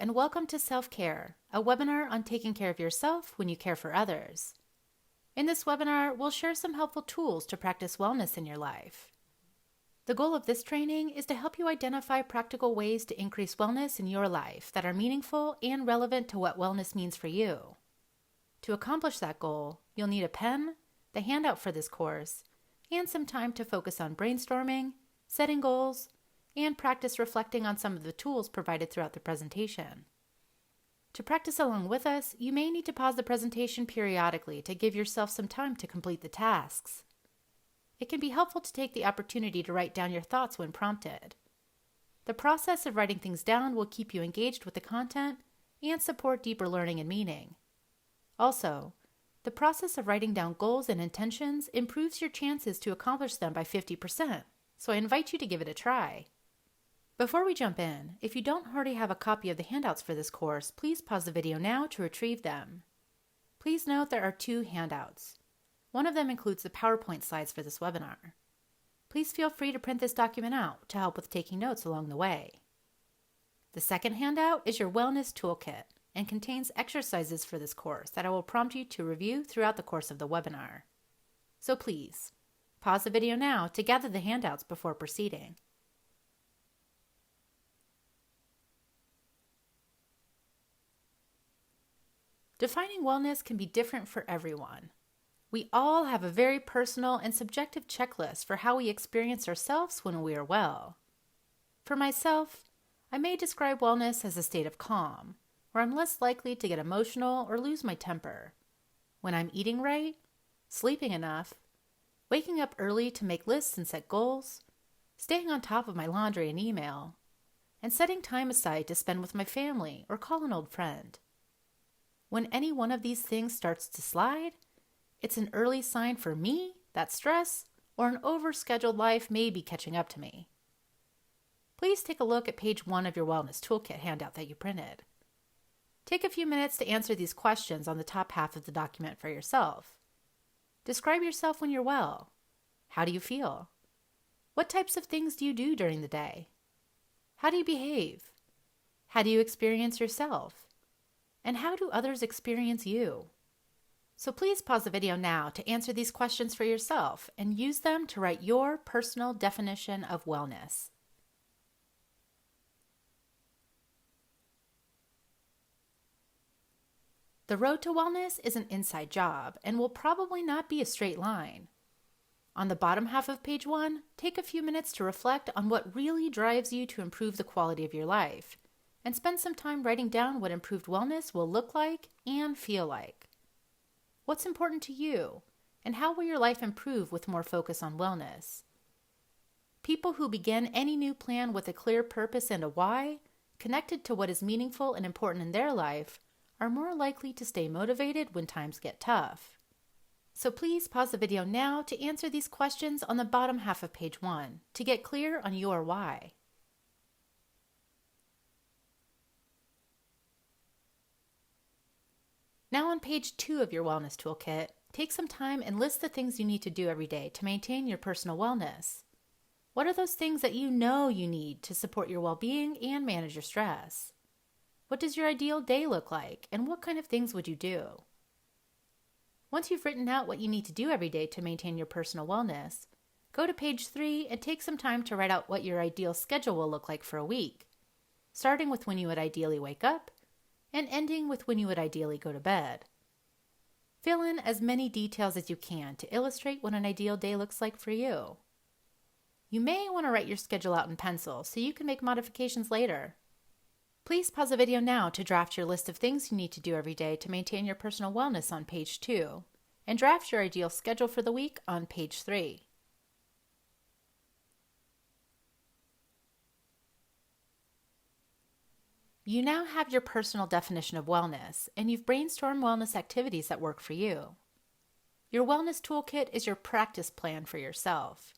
and welcome to Self-Care, a webinar on taking care of yourself when you care for others. In this webinar, we'll share some helpful tools to practice wellness in your life. The goal of this training is to help you identify practical ways to increase wellness in your life that are meaningful and relevant to what wellness means for you. To accomplish that goal, you'll need a pen, the handout for this course, and some time to focus on brainstorming, setting goals, and practice reflecting on some of the tools provided throughout the presentation. To practice along with us, you may need to pause the presentation periodically to give yourself some time to complete the tasks. It can be helpful to take the opportunity to write down your thoughts when prompted. The process of writing things down will keep you engaged with the content and support deeper learning and meaning. Also, the process of writing down goals and intentions improves your chances to accomplish them by 50%, so I invite you to give it a try. Before we jump in, if you don't already have a copy of the handouts for this course, please pause the video now to retrieve them. Please note there are 2 handouts. One of them includes the PowerPoint slides for this webinar. Please feel free to print this document out to help with taking notes along the way. The second handout is your Wellness Toolkit and contains exercises for this course that I will prompt you to review throughout the course of the webinar. So please, pause the video now to gather the handouts before proceeding. Defining wellness can be different for everyone. We all have a very personal and subjective checklist for how we experience ourselves when we are well. For myself, I may describe wellness as a state of calm, where I'm less likely to get emotional or lose my temper. When I'm eating right, sleeping enough, waking up early to make lists and set goals, staying on top of my laundry and email, and setting time aside to spend with my family or call an old friend. When any one of these things starts to slide, it's an early sign for me that stress or an overscheduled life may be catching up to me. Please take a look at page 1 of your Wellness Toolkit handout that you printed. Take a few minutes to answer these questions on the top half of the document for yourself. Describe yourself when you're well. How do you feel? What types of things do you do during the day? How do you behave? How do you experience yourself? And how do others experience you? So please pause the video now to answer these questions for yourself and use them to write your personal definition of wellness. The road to wellness is an inside job and will probably not be a straight line. On the bottom half of page 1, take a few minutes to reflect on what really drives you to improve the quality of your life, and spend some time writing down what improved wellness will look like and feel like. What's important to you, and how will your life improve with more focus on wellness? People who begin any new plan with a clear purpose and a why, connected to what is meaningful and important in their life, are more likely to stay motivated when times get tough. So please pause the video now to answer these questions on the bottom half of page 1 to get clear on your why. Now on page 2 of your Wellness Toolkit, take some time and list the things you need to do every day to maintain your personal wellness. What are those things that you know you need to support your well-being and manage your stress? What does your ideal day look like, and what kind of things would you do? Once you've written out what you need to do every day to maintain your personal wellness, go to page 3 and take some time to write out what your ideal schedule will look like for a week, starting with when you would ideally wake up, and ending with when you would ideally go to bed. Fill in as many details as you can to illustrate what an ideal day looks like for you. You may want to write your schedule out in pencil so you can make modifications later. Please pause the video now to draft your list of things you need to do every day to maintain your personal wellness on page 2, and draft your ideal schedule for the week on page 3. You now have your personal definition of wellness, and you've brainstormed wellness activities that work for you. Your Wellness Toolkit is your practice plan for yourself.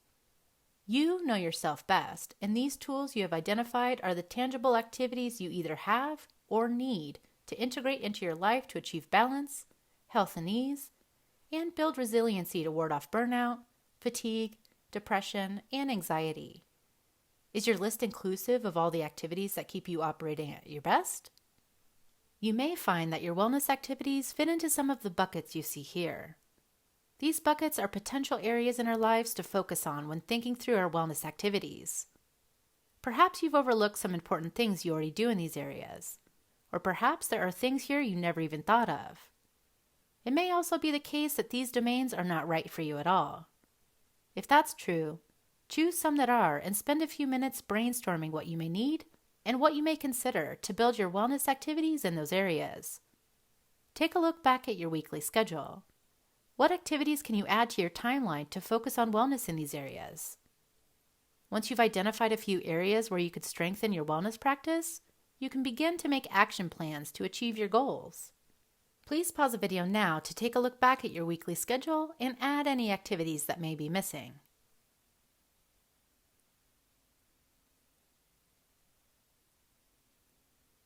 You know yourself best, and these tools you have identified are the tangible activities you either have or need to integrate into your life to achieve balance, health and ease, and build resiliency to ward off burnout, fatigue, depression, and anxiety. Is your list inclusive of all the activities that keep you operating at your best? You may find that your wellness activities fit into some of the buckets you see here. These buckets are potential areas in our lives to focus on when thinking through our wellness activities. Perhaps you've overlooked some important things you already do in these areas, or perhaps there are things here you never even thought of. It may also be the case that these domains are not right for you at all. If that's true, choose some that are and spend a few minutes brainstorming what you may need and what you may consider to build your wellness activities in those areas. Take a look back at your weekly schedule. What activities can you add to your timeline to focus on wellness in these areas? Once you've identified a few areas where you could strengthen your wellness practice, you can begin to make action plans to achieve your goals. Please pause the video now to take a look back at your weekly schedule and add any activities that may be missing.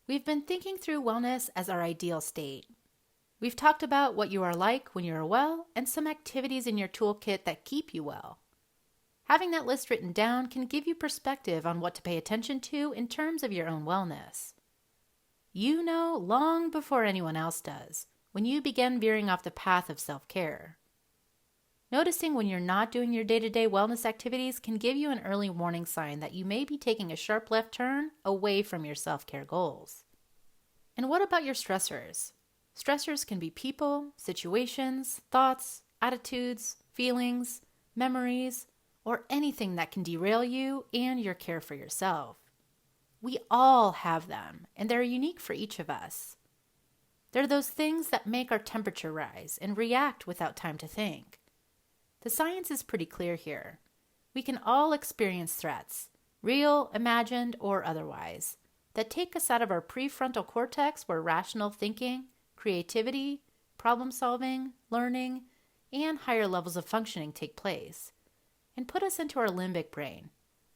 We've been thinking through wellness as our ideal state. We've talked about what you are like when you are well and some activities in your toolkit that keep you well. Having that list written down can give you perspective on what to pay attention to in terms of your own wellness. You know long before anyone else does when you begin veering off the path of self-care. Noticing when you're not doing your day-to-day wellness activities can give you an early warning sign that you may be taking a sharp left turn away from your self-care goals. And what about your stressors? Stressors can be people, situations, thoughts, attitudes, feelings, memories, or anything that can derail you and your care for yourself. We all have them, and they're unique for each of us. They're those things that make our temperature rise and react without time to think. The science is pretty clear here. We can all experience threats, real, imagined, or otherwise, that take us out of our prefrontal cortex where rational thinking, creativity, problem-solving, learning, and higher levels of functioning take place, and put us into our limbic brain,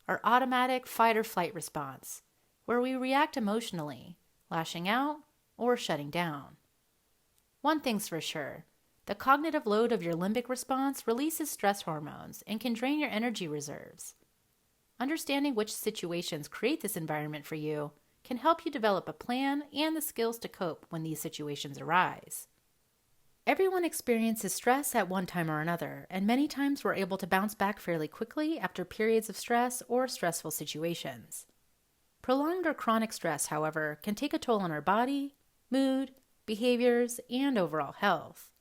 our automatic fight-or-flight response, where we react emotionally, lashing out or shutting down. One thing's for sure, the cognitive load of your limbic response releases stress hormones and can drain your energy reserves. Understanding which situations create this environment for you can help you develop a plan and the skills to cope when these situations arise. Everyone experiences stress at one time or another, and many times we're able to bounce back fairly quickly after periods of stress or stressful situations. Prolonged or chronic stress, however, can take a toll on our body, mood, behaviors, and overall health.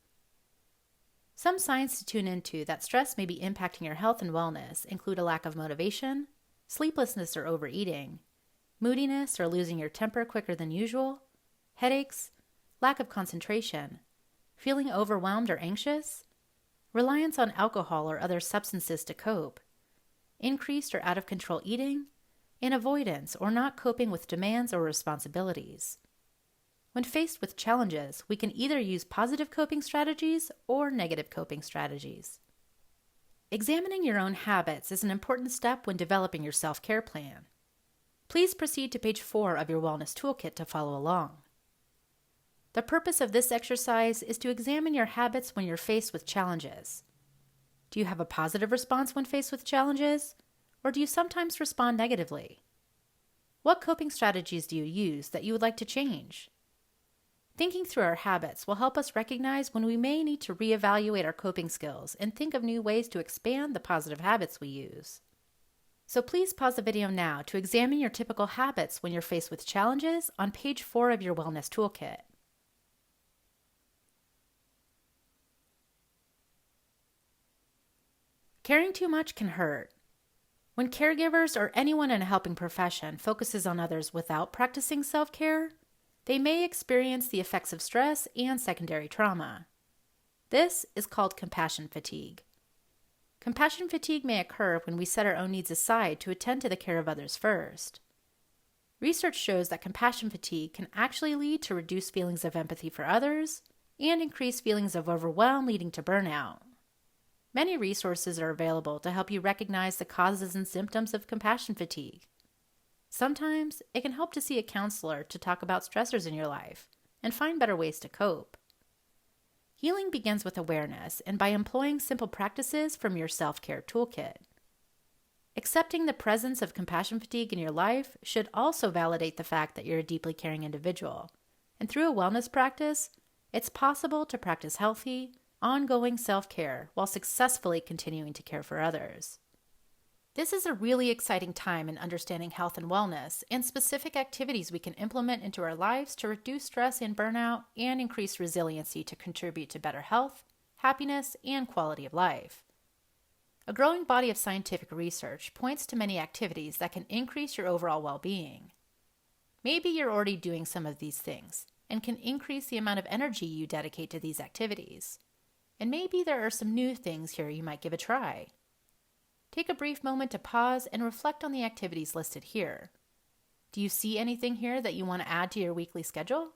Some signs to tune into that stress may be impacting your health and wellness include a lack of motivation, sleeplessness or overeating, moodiness or losing your temper quicker than usual, headaches, lack of concentration, feeling overwhelmed or anxious, reliance on alcohol or other substances to cope, increased or out of control eating, and avoidance or not coping with demands or responsibilities. When faced with challenges, we can either use positive coping strategies or negative coping strategies. Examining your own habits is an important step when developing your self-care plan. Please proceed to page 4 of your Wellness Toolkit to follow along. The purpose of this exercise is to examine your habits when you're faced with challenges. Do you have a positive response when faced with challenges, or do you sometimes respond negatively? What coping strategies do you use that you would like to change? Thinking through our habits will help us recognize when we may need to reevaluate our coping skills and think of new ways to expand the positive habits we use. So please pause the video now to examine your typical habits when you're faced with challenges on page 4 of your Wellness Toolkit. Caring too much can hurt. When caregivers or anyone in a helping profession focuses on others without practicing self-care, they may experience the effects of stress and secondary trauma. This is called compassion fatigue. Compassion fatigue may occur when we set our own needs aside to attend to the care of others first. Research shows that compassion fatigue can actually lead to reduced feelings of empathy for others and increased feelings of overwhelm leading to burnout. Many resources are available to help you recognize the causes and symptoms of compassion fatigue. Sometimes it can help to see a counselor to talk about stressors in your life and find better ways to cope. Healing begins with awareness and by employing simple practices from your self-care toolkit. Accepting the presence of compassion fatigue in your life should also validate the fact that you're a deeply caring individual And through a wellness practice, it's possible to practice healthy, ongoing self-care while successfully continuing to care for others. This is a really exciting time in understanding health and wellness and specific activities we can implement into our lives to reduce stress and burnout and increase resiliency to contribute to better health, happiness, and quality of life. A growing body of scientific research points to many activities that can increase your overall well-being. Maybe you're already doing some of these things and can increase the amount of energy you dedicate to these activities. And maybe there are some new things here you might give a try. Take a brief moment to pause and reflect on the activities listed here. Do you see anything here that you want to add to your weekly schedule?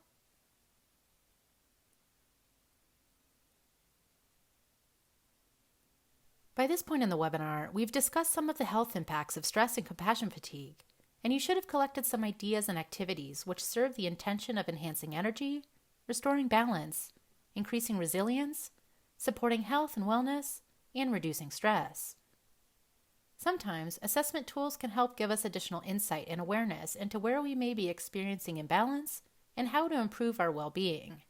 By this point in the webinar, we've discussed some of the health impacts of stress and compassion fatigue, and you should have collected some ideas and activities which serve the intention of enhancing energy, restoring balance, increasing resilience, supporting health and wellness, and reducing stress. Sometimes, assessment tools can help give us additional insight and awareness into where we may be experiencing imbalance and how to improve our well-being.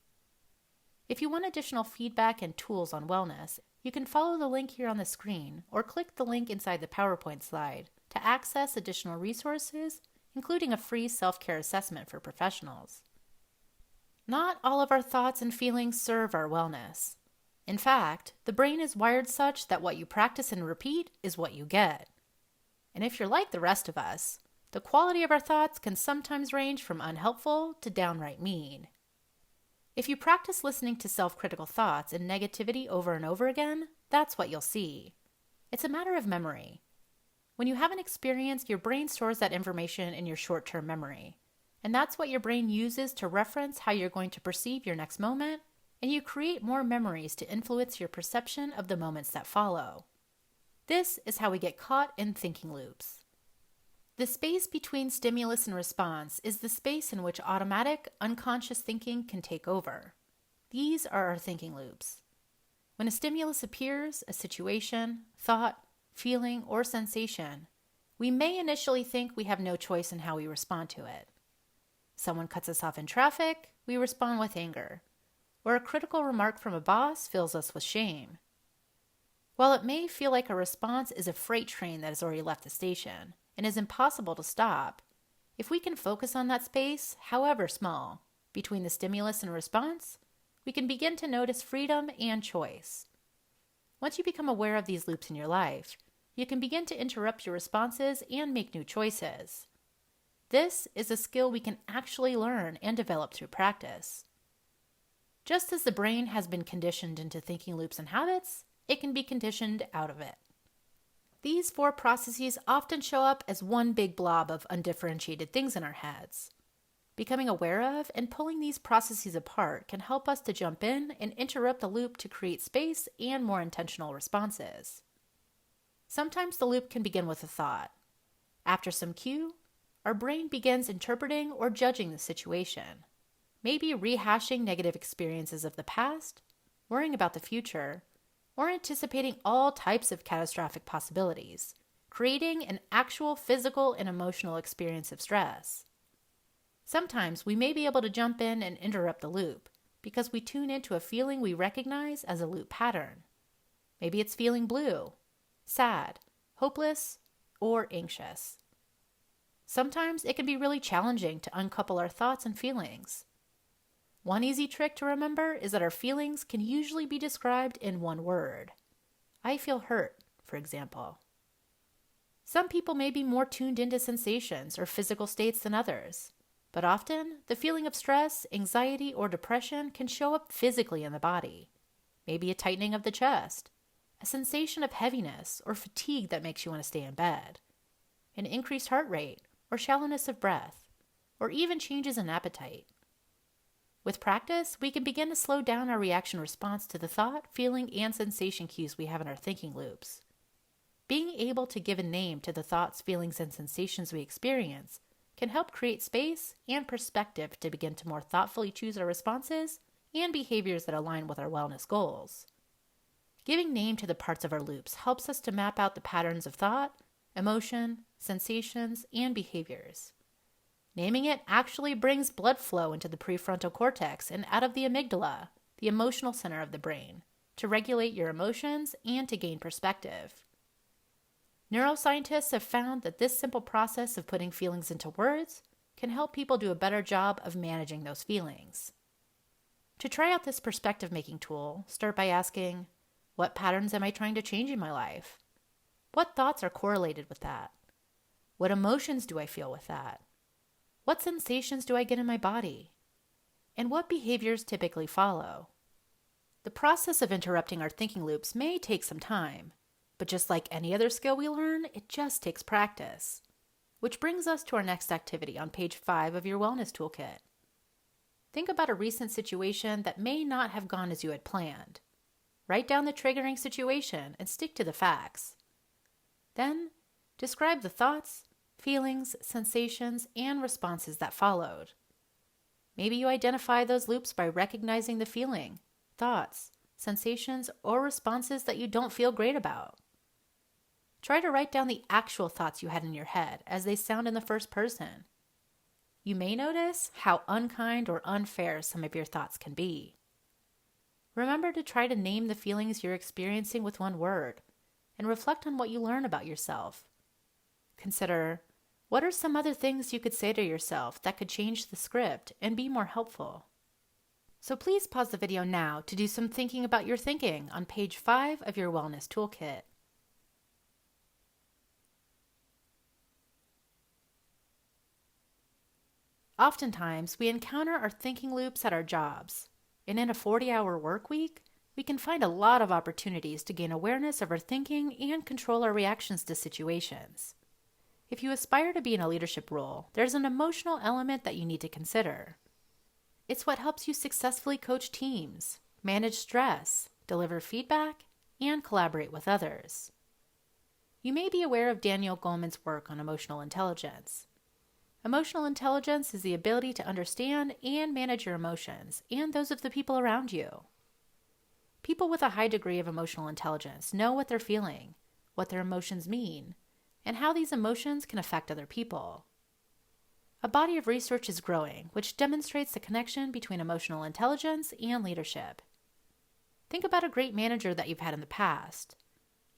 If you want additional feedback and tools on wellness, you can follow the link here on the screen or click the link inside the PowerPoint slide to access additional resources, including a free self-care assessment for professionals. Not all of our thoughts and feelings serve our wellness. In fact, the brain is wired such that what you practice and repeat is what you get. And if you're like the rest of us, the quality of our thoughts can sometimes range from unhelpful to downright mean. If you practice listening to self-critical thoughts and negativity over and over again, that's what you'll see. It's a matter of memory. When you have an experience, your brain stores that information in your short-term memory. And that's what your brain uses to reference how you're going to perceive your next moment, and you create more memories to influence your perception of the moments that follow. This is how we get caught in thinking loops. The space between stimulus and response is the space in which automatic, unconscious thinking can take over. These are our thinking loops. When a stimulus appears, a situation, thought, feeling, or sensation, we may initially think we have no choice in how we respond to it. Someone cuts us off in traffic, we respond with anger. Or a critical remark from a boss fills us with shame. While it may feel like a response is a freight train that has already left the station and is impossible to stop, if we can focus on that space, however small, between the stimulus and response, we can begin to notice freedom and choice. Once you become aware of these loops in your life, you can begin to interrupt your responses and make new choices. This is a skill we can actually learn and develop through practice. Just as the brain has been conditioned into thinking loops and habits, it can be conditioned out of it. These four processes often show up as one big blob of undifferentiated things in our heads. Becoming aware of and pulling these processes apart can help us to jump in and interrupt the loop to create space and more intentional responses. Sometimes the loop can begin with a thought. After some cue, our brain begins interpreting or judging the situation. Maybe rehashing negative experiences of the past, worrying about the future, or anticipating all types of catastrophic possibilities, creating an actual physical and emotional experience of stress. Sometimes we may be able to jump in and interrupt the loop because we tune into a feeling we recognize as a loop pattern. Maybe it's feeling blue, sad, hopeless, or anxious. Sometimes it can be really challenging to uncouple our thoughts and feelings. One easy trick to remember is that our feelings can usually be described in one word. I feel hurt, for example. Some people may be more tuned into sensations or physical states than others, but often the feeling of stress, anxiety, or depression can show up physically in the body. Maybe a tightening of the chest, a sensation of heaviness or fatigue that makes you want to stay in bed, an increased heart rate or shallowness of breath, or even changes in appetite. With practice, we can begin to slow down our reaction response to the thought, feeling, and sensation cues we have in our thinking loops. Being able to give a name to the thoughts, feelings, and sensations we experience can help create space and perspective to begin to more thoughtfully choose our responses and behaviors that align with our wellness goals. Giving name to the parts of our loops helps us to map out the patterns of thought, emotion, sensations, and behaviors. Naming it actually brings blood flow into the prefrontal cortex and out of the amygdala, the emotional center of the brain, to regulate your emotions and to gain perspective. Neuroscientists have found that this simple process of putting feelings into words can help people do a better job of managing those feelings. To try out this perspective-making tool, start by asking, what patterns am I trying to change in my life? What thoughts are correlated with that? What emotions do I feel with that? What sensations do I get in my body? And what behaviors typically follow? The process of interrupting our thinking loops may take some time, but just like any other skill we learn, it just takes practice. Which brings us to our next activity on page 5 of your wellness toolkit. Think about a recent situation that may not have gone as you had planned. Write down the triggering situation and stick to the facts. Then, describe the thoughts, feelings, sensations, and responses that followed. Maybe you identify those loops by recognizing the feeling, thoughts, sensations, or responses that you don't feel great about. Try to write down the actual thoughts you had in your head as they sound in the first person. You may notice how unkind or unfair some of your thoughts can be. Remember to try to name the feelings you're experiencing with one word and reflect on what you learn about yourself. Consider, what are some other things you could say to yourself that could change the script and be more helpful? So please pause the video now to do some thinking about your thinking on page 5 of your wellness toolkit. Oftentimes, we encounter our thinking loops at our jobs, and in a 40-hour work week, we can find a lot of opportunities to gain awareness of our thinking and control our reactions to situations. If you aspire to be in a leadership role, there's an emotional element that you need to consider. It's what helps you successfully coach teams, manage stress, deliver feedback, and collaborate with others. You may be aware of Daniel Goleman's work on emotional intelligence. Emotional intelligence is the ability to understand and manage your emotions and those of the people around you. People with a high degree of emotional intelligence know what they're feeling, what their emotions mean, and how these emotions can affect other people. A body of research is growing which demonstrates the connection between emotional intelligence and leadership. Think about a great manager that you've had in the past.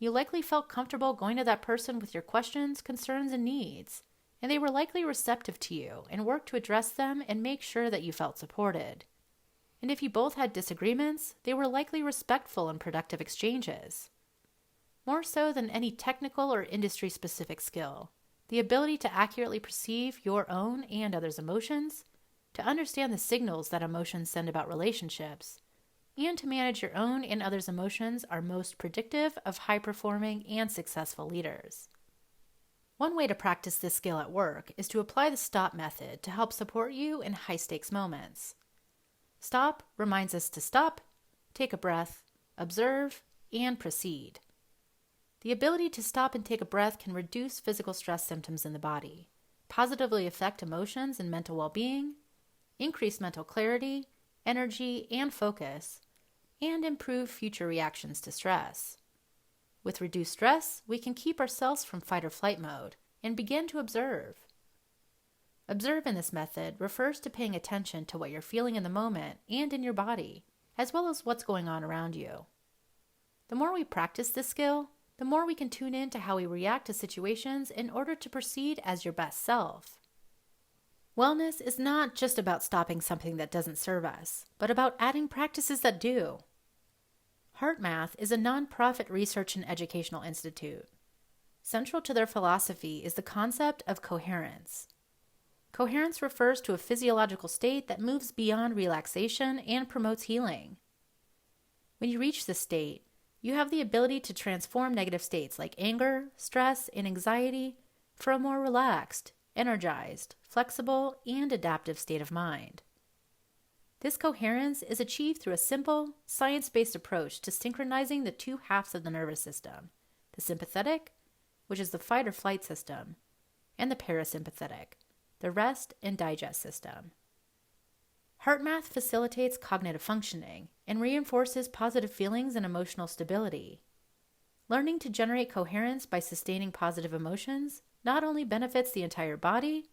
You likely felt comfortable going to that person with your questions, concerns, and needs, and they were likely receptive to you and worked to address them and make sure that you felt supported. And if you both had disagreements, they were likely respectful and productive exchanges. More so than any technical or industry-specific skill, the ability to accurately perceive your own and others' emotions, to understand the signals that emotions send about relationships, and to manage your own and others' emotions are most predictive of high-performing and successful leaders. One way to practice this skill at work is to apply the STOP method to help support you in high-stakes moments. STOP reminds us to stop, take a breath, observe, and proceed. The ability to stop and take a breath can reduce physical stress symptoms in the body, positively affect emotions and mental well-being, increase mental clarity, energy, and focus, and improve future reactions to stress. With reduced stress, we can keep ourselves from fight or flight mode and begin to observe. Observe in this method refers to paying attention to what you're feeling in the moment and in your body, as well as what's going on around you. The more we practice this skill, the more we can tune in to how we react to situations in order to proceed as your best self. Wellness is not just about stopping something that doesn't serve us, but about adding practices that do. HeartMath is a nonprofit research and educational institute. Central to their philosophy is the concept of coherence. Coherence refers to a physiological state that moves beyond relaxation and promotes healing. When you reach this state, you have the ability to transform negative states like anger, stress, and anxiety for a more relaxed, energized, flexible, and adaptive state of mind. This coherence is achieved through a simple, science-based approach to synchronizing the two halves of the nervous system, the sympathetic, which is the fight or flight system, and the parasympathetic, the rest and digest system. HeartMath facilitates cognitive functioning and reinforces positive feelings and emotional stability. Learning to generate coherence by sustaining positive emotions not only benefits the entire body,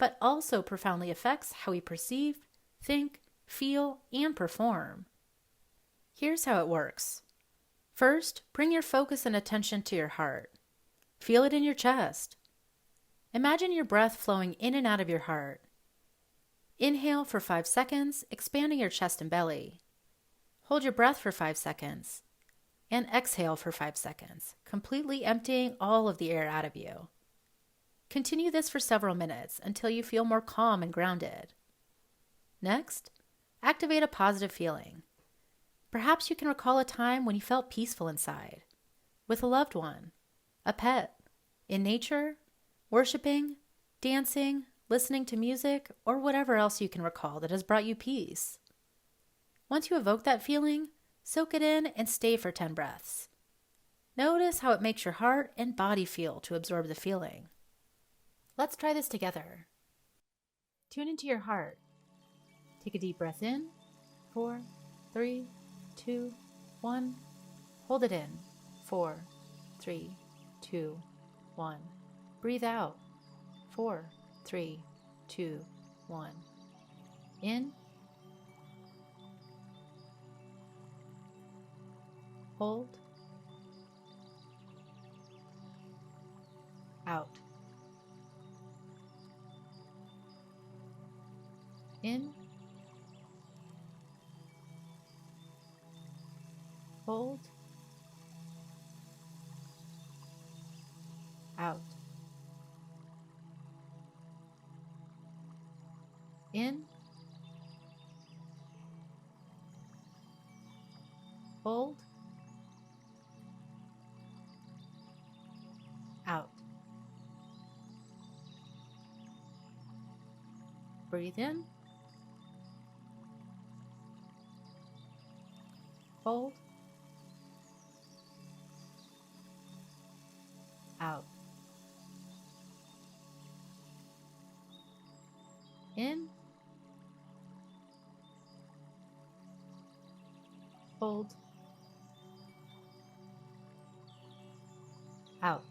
but also profoundly affects how we perceive, think, feel, and perform. Here's how it works. First, bring your focus and attention to your heart. Feel it in your chest. Imagine your breath flowing in and out of your heart. Inhale for 5 seconds, expanding your chest and belly. Hold your breath for 5 seconds. And exhale for 5 seconds, completely emptying all of the air out of you. Continue this for several minutes until you feel more calm and grounded. Next, activate a positive feeling. Perhaps you can recall a time when you felt peaceful inside, with a loved one, a pet, in nature, worshiping, dancing, listening to music, or whatever else you can recall that has brought you peace. Once you evoke that feeling, soak it in and stay for 10 breaths. Notice how it makes your heart and body feel to absorb the feeling. Let's try this together. Tune into your heart. Take a deep breath in. 4, 3, 2, 1. Hold it in. 4, 3, 2, 1. Breathe out. 4, 3, 2, 1. In. Hold. Out. In. Hold. Out. In. Hold. Out. Breathe in. Hold. Out. In. Hold. Out.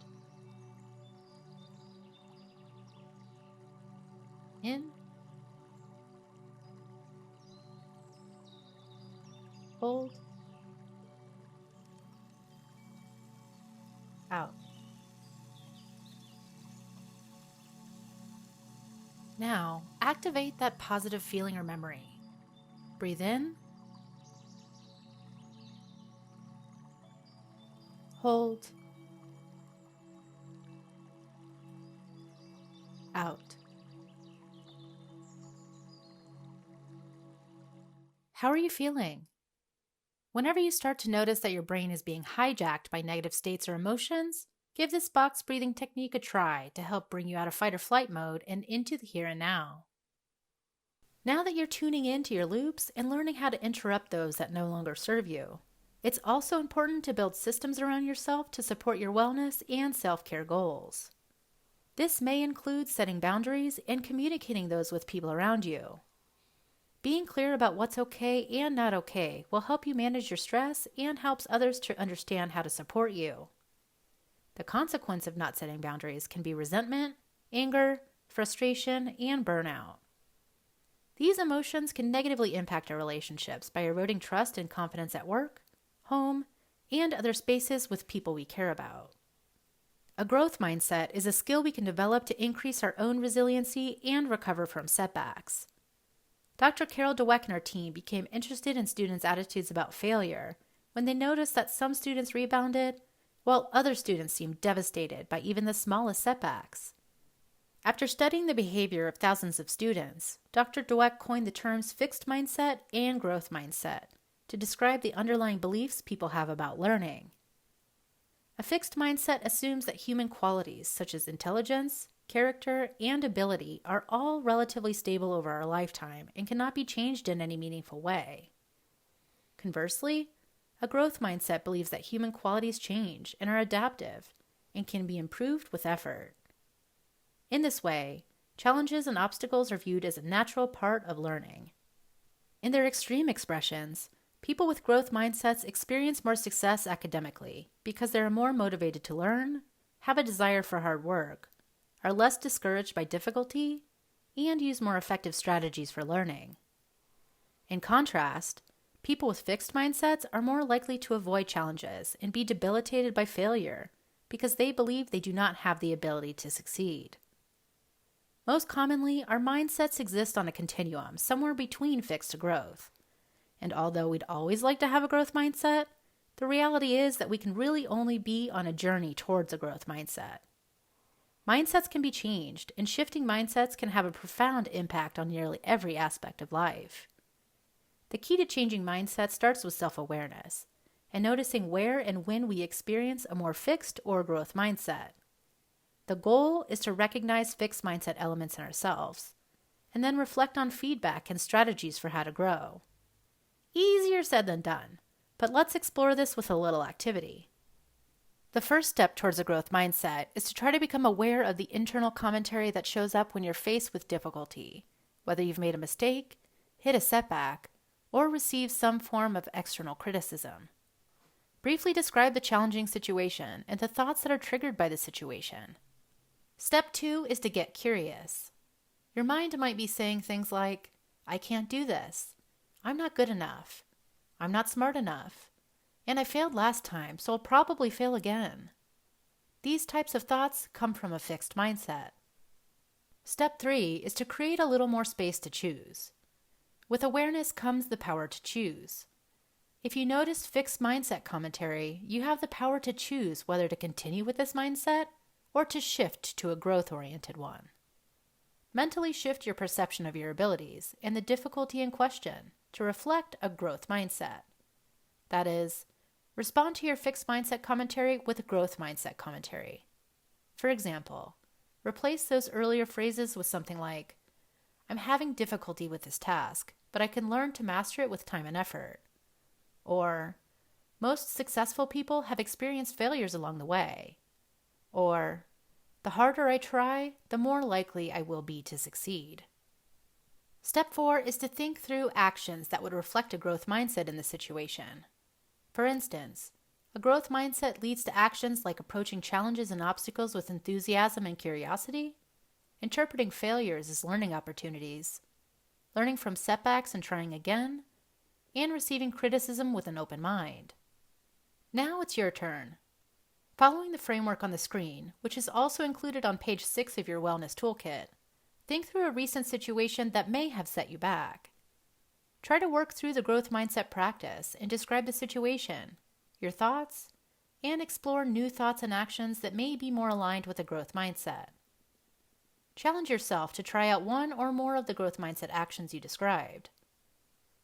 In. Hold. Out. Now, activate that positive feeling or memory. Breathe in. Hold. Out. How are you feeling? Whenever you start to notice that your brain is being hijacked by negative states or emotions, give this box breathing technique a try to help bring you out of fight or flight mode and into the here and now. Now that you're tuning into your loops and learning how to interrupt those that no longer serve you, it's also important to build systems around yourself to support your wellness and self-care goals. This may include setting boundaries and communicating those with people around you. Being clear about what's okay and not okay will help you manage your stress and helps others to understand how to support you. The consequence of not setting boundaries can be resentment, anger, frustration, and burnout. These emotions can negatively impact our relationships by eroding trust and confidence at work, home, and other spaces with people we care about. A growth mindset is a skill we can develop to increase our own resiliency and recover from setbacks. Dr. Carol Dweck and her team became interested in students' attitudes about failure when they noticed that some students rebounded, while other students seemed devastated by even the smallest setbacks. After studying the behavior of thousands of students, Dr. Dweck coined the terms fixed mindset and growth mindset to describe the underlying beliefs people have about learning. A fixed mindset assumes that human qualities such as intelligence, character, and ability are all relatively stable over our lifetime and cannot be changed in any meaningful way. Conversely, a growth mindset believes that human qualities change and are adaptive and can be improved with effort. In this way, challenges and obstacles are viewed as a natural part of learning. In their extreme expressions, people with growth mindsets experience more success academically because they are more motivated to learn, have a desire for hard work, are less discouraged by difficulty, and use more effective strategies for learning. In contrast, people with fixed mindsets are more likely to avoid challenges and be debilitated by failure because they believe they do not have the ability to succeed. Most commonly, our mindsets exist on a continuum somewhere between fixed to growth. And although we'd always like to have a growth mindset, the reality is that we can really only be on a journey towards a growth mindset. Mindsets can be changed, and shifting mindsets can have a profound impact on nearly every aspect of life. The key to changing mindsets starts with self-awareness and noticing where and when we experience a more fixed or growth mindset. The goal is to recognize fixed mindset elements in ourselves and then reflect on feedback and strategies for how to grow. Easier said than done, but let's explore this with a little activity. The first step towards a growth mindset is to try to become aware of the internal commentary that shows up when you're faced with difficulty, whether you've made a mistake, hit a setback, or received some form of external criticism. Briefly describe the challenging situation and the thoughts that are triggered by the situation. Step 2 is to get curious. Your mind might be saying things like, I can't do this. I'm not good enough. I'm not smart enough. And I failed last time, so I'll probably fail again. These types of thoughts come from a fixed mindset. Step 3 is to create a little more space to choose. With awareness comes the power to choose. If you notice fixed mindset commentary, you have the power to choose whether to continue with this mindset or to shift to a growth-oriented one. Mentally shift your perception of your abilities and the difficulty in question to reflect a growth mindset. That is, respond to your fixed mindset commentary with a growth mindset commentary. For example, replace those earlier phrases with something like, I'm having difficulty with this task, but I can learn to master it with time and effort. Or, most successful people have experienced failures along the way. Or, the harder I try, the more likely I will be to succeed. Step 4 is to think through actions that would reflect a growth mindset in the situation. For instance, a growth mindset leads to actions like approaching challenges and obstacles with enthusiasm and curiosity, interpreting failures as learning opportunities, learning from setbacks and trying again, and receiving criticism with an open mind. Now it's your turn. Following the framework on the screen, which is also included on page 6 of your Wellness Toolkit, think through a recent situation that may have set you back. Try to work through the growth mindset practice and describe the situation, your thoughts, and explore new thoughts and actions that may be more aligned with a growth mindset. Challenge yourself to try out one or more of the growth mindset actions you described.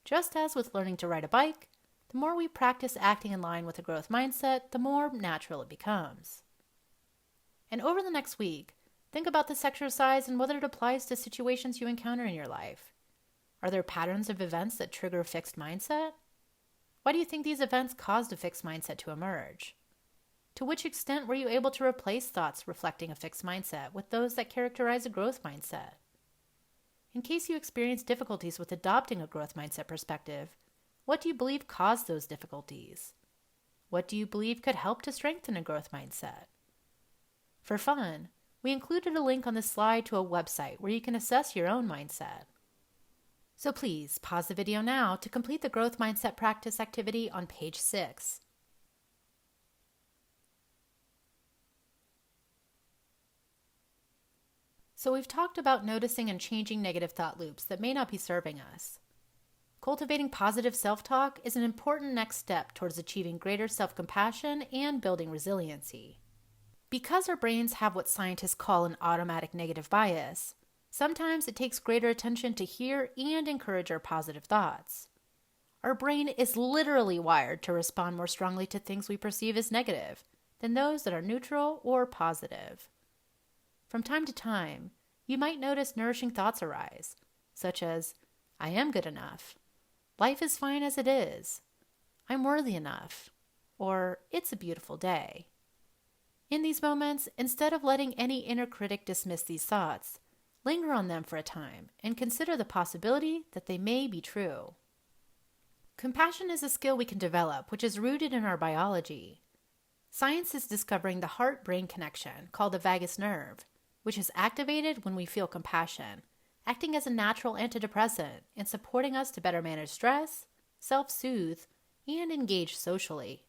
Just as with learning to ride a bike, the more we practice acting in line with a growth mindset, the more natural it becomes. And over the next week, think about this exercise and whether it applies to situations you encounter in your life. Are there patterns of events that trigger a fixed mindset? Why do you think these events caused a fixed mindset to emerge? To which extent were you able to replace thoughts reflecting a fixed mindset with those that characterize a growth mindset? In case you experience difficulties with adopting a growth mindset perspective, what do you believe caused those difficulties? What do you believe could help to strengthen a growth mindset? For fun, we included a link on this slide to a website where you can assess your own mindset. So please pause the video now to complete the growth mindset practice activity on page 6. So we've talked about noticing and changing negative thought loops that may not be serving us. Cultivating positive self-talk is an important next step towards achieving greater self-compassion and building resiliency. Because our brains have what scientists call an automatic negative bias, sometimes it takes greater attention to hear and encourage our positive thoughts. Our brain is literally wired to respond more strongly to things we perceive as negative than those that are neutral or positive. From time to time, you might notice nourishing thoughts arise, such as, I am good enough. Life is fine as it is. I'm worthy enough. Or, it's a beautiful day. In these moments, instead of letting any inner critic dismiss these thoughts, linger on them for a time and consider the possibility that they may be true. Compassion is a skill we can develop, which is rooted in our biology. Science is discovering the heart-brain connection called the vagus nerve, which is activated when we feel compassion, acting as a natural antidepressant and supporting us to better manage stress, self-soothe, and engage socially.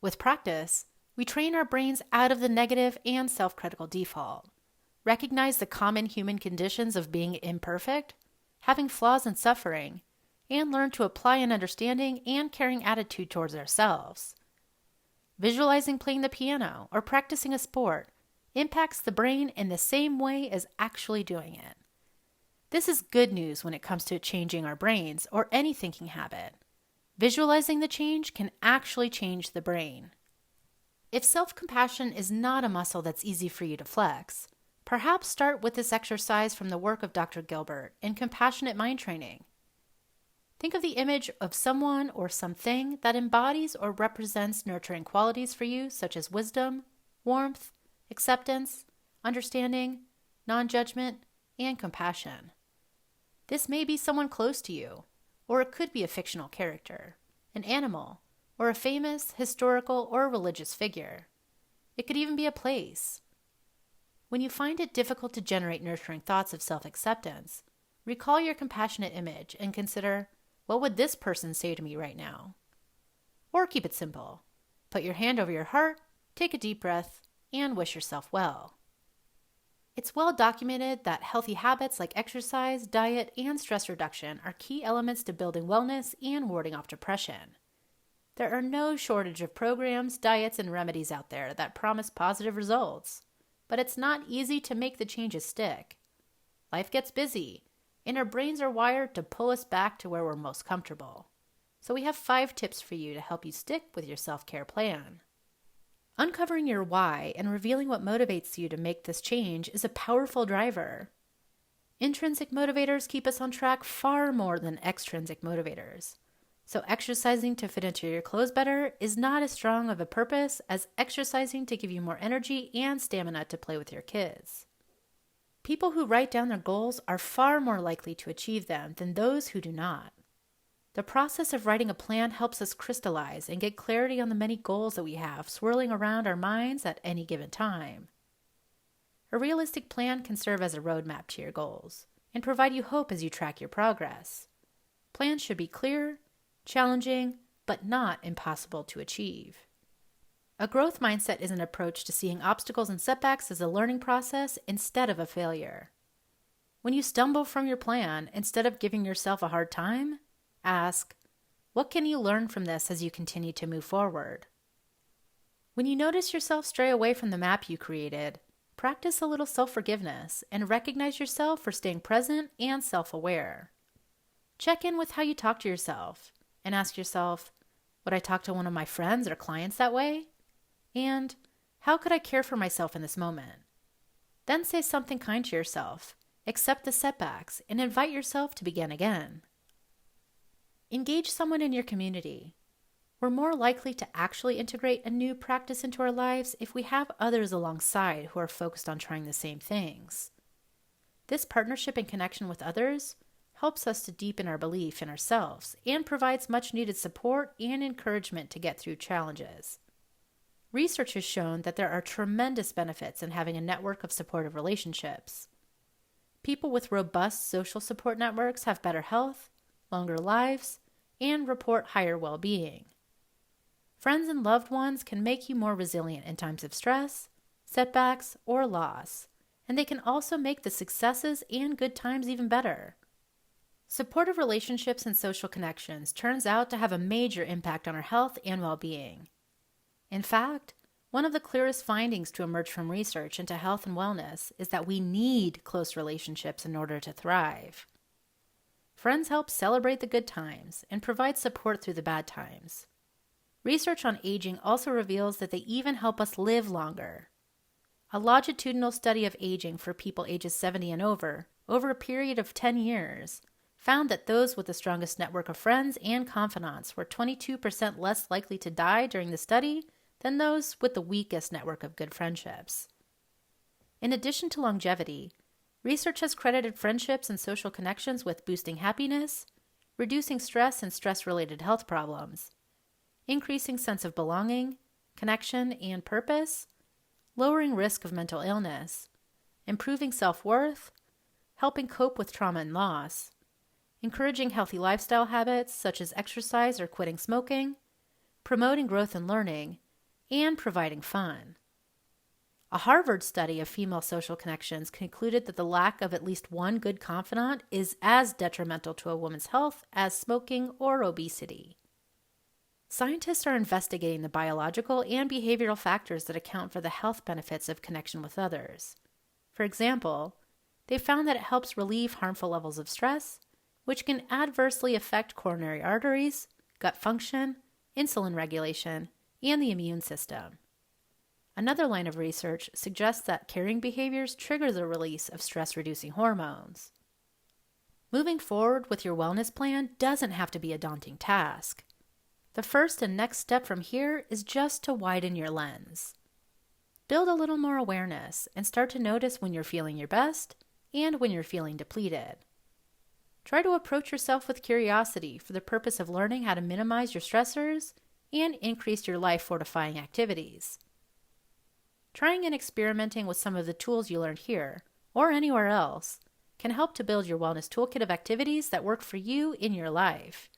With practice, we train our brains out of the negative and self-critical default, recognize the common human conditions of being imperfect, having flaws and suffering, and learn to apply an understanding and caring attitude towards ourselves. Visualizing playing the piano or practicing a sport impacts the brain in the same way as actually doing it. This is good news when it comes to changing our brains or any thinking habit. Visualizing the change can actually change the brain. If self-compassion is not a muscle that's easy for you to flex, perhaps start with this exercise from the work of Dr. Gilbert in compassionate mind training. Think of the image of someone or something that embodies or represents nurturing qualities for you, such as wisdom, warmth, acceptance, understanding, non-judgment, and compassion. This may be someone close to you, or it could be a fictional character, an animal, or a famous, historical, or religious figure. It could even be a place. When you find it difficult to generate nurturing thoughts of self-acceptance, recall your compassionate image and consider, what would this person say to me right now? Or keep it simple. Put your hand over your heart, take a deep breath, and wish yourself well. It's well documented that healthy habits like exercise, diet, and stress reduction are key elements to building wellness and warding off depression. There are no shortage of programs, diets, and remedies out there that promise positive results, but it's not easy to make the changes stick. Life gets busy, and our brains are wired to pull us back to where we're most comfortable. So we have 5 tips for you to help you stick with your self-care plan. Uncovering your why and revealing what motivates you to make this change is a powerful driver. Intrinsic motivators keep us on track far more than extrinsic motivators. So exercising to fit into your clothes better is not as strong of a purpose as exercising to give you more energy and stamina to play with your kids. People who write down their goals are far more likely to achieve them than those who do not. The process of writing a plan helps us crystallize and get clarity on the many goals that we have swirling around our minds at any given time. A realistic plan can serve as a roadmap to your goals and provide you hope as you track your progress. Plans should be clear, challenging, but not impossible to achieve. A growth mindset is an approach to seeing obstacles and setbacks as a learning process instead of a failure. When you stumble from your plan, instead of giving yourself a hard time, ask, what can you learn from this as you continue to move forward? When you notice yourself stray away from the map you created, practice a little self-forgiveness and recognize yourself for staying present and self-aware. Check in with how you talk to yourself and ask yourself, would I talk to one of my friends or clients that way? And how could I care for myself in this moment? Then say something kind to yourself, accept the setbacks, and invite yourself to begin again. Engage someone in your community. We're more likely to actually integrate a new practice into our lives if we have others alongside who are focused on trying the same things. This partnership and connection with others helps us to deepen our belief in ourselves and provides much needed support and encouragement to get through challenges. Research has shown that there are tremendous benefits in having a network of supportive relationships. People with robust social support networks have better health, longer lives, and report higher well-being. Friends and loved ones can make you more resilient in times of stress, setbacks, or loss, and they can also make the successes and good times even better. Supportive relationships and social connections turns out to have a major impact on our health and well-being. In fact, one of the clearest findings to emerge from research into health and wellness is that we need close relationships in order to thrive. Friends help celebrate the good times and provide support through the bad times. Research on aging also reveals that they even help us live longer. A longitudinal study of aging for people ages 70 and over a period of 10 years, found that those with the strongest network of friends and confidants were 22% less likely to die during the study than those with the weakest network of good friendships. In addition to longevity, research has credited friendships and social connections with boosting happiness, reducing stress and stress-related health problems, increasing sense of belonging, connection, and purpose, lowering risk of mental illness, improving self-worth, helping cope with trauma and loss, encouraging healthy lifestyle habits such as exercise or quitting smoking, promoting growth and learning, and providing fun. A Harvard study of female social connections concluded that the lack of at least one good confidant is as detrimental to a woman's health as smoking or obesity. Scientists are investigating the biological and behavioral factors that account for the health benefits of connection with others. For example, they found that it helps relieve harmful levels of stress, which can adversely affect coronary arteries, gut function, insulin regulation, and the immune system. Another line of research suggests that caring behaviors trigger the release of stress-reducing hormones. Moving forward with your wellness plan doesn't have to be a daunting task. The first and next step from here is just to widen your lens. Build a little more awareness and start to notice when you're feeling your best and when you're feeling depleted. Try to approach yourself with curiosity for the purpose of learning how to minimize your stressors and increase your life-fortifying activities. Trying and experimenting with some of the tools you learned here, or anywhere else, can help to build your wellness toolkit of activities that work for you in your life.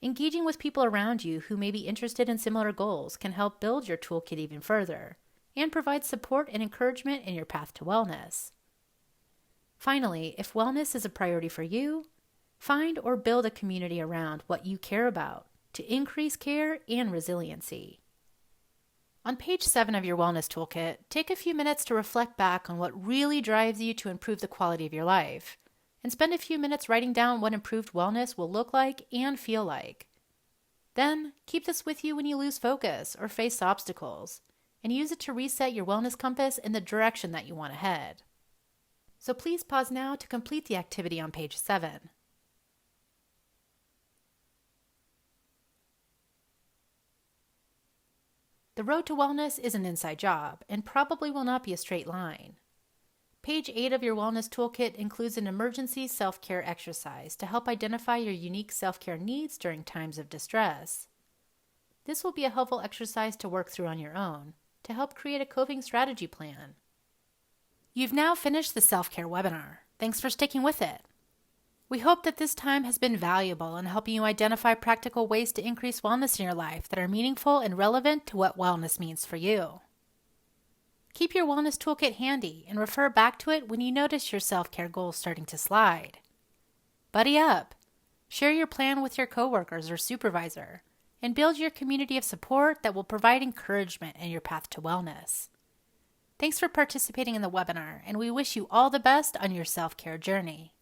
Engaging with people around you who may be interested in similar goals can help build your toolkit even further and provide support and encouragement in your path to wellness. Finally, if wellness is a priority for you, find or build a community around what you care about to increase care and resiliency. On page 7 of your wellness toolkit, take a few minutes to reflect back on what really drives you to improve the quality of your life, and spend a few minutes writing down what improved wellness will look like and feel like. Then, keep this with you when you lose focus or face obstacles, and use it to reset your wellness compass in the direction that you want to head. So please pause now to complete the activity on page 7. The road to wellness is an inside job and probably will not be a straight line. Page 8 of your wellness toolkit includes an emergency self-care exercise to help identify your unique self-care needs during times of distress. This will be a helpful exercise to work through on your own to help create a coping strategy plan. You've now finished the self-care webinar. Thanks for sticking with it. We hope that this time has been valuable in helping you identify practical ways to increase wellness in your life that are meaningful and relevant to what wellness means for you. Keep your wellness toolkit handy and refer back to it when you notice your self-care goals starting to slide. Buddy up, share your plan with your coworkers or supervisor, and build your community of support that will provide encouragement in your path to wellness. Thanks for participating in the webinar, and we wish you all the best on your self-care journey.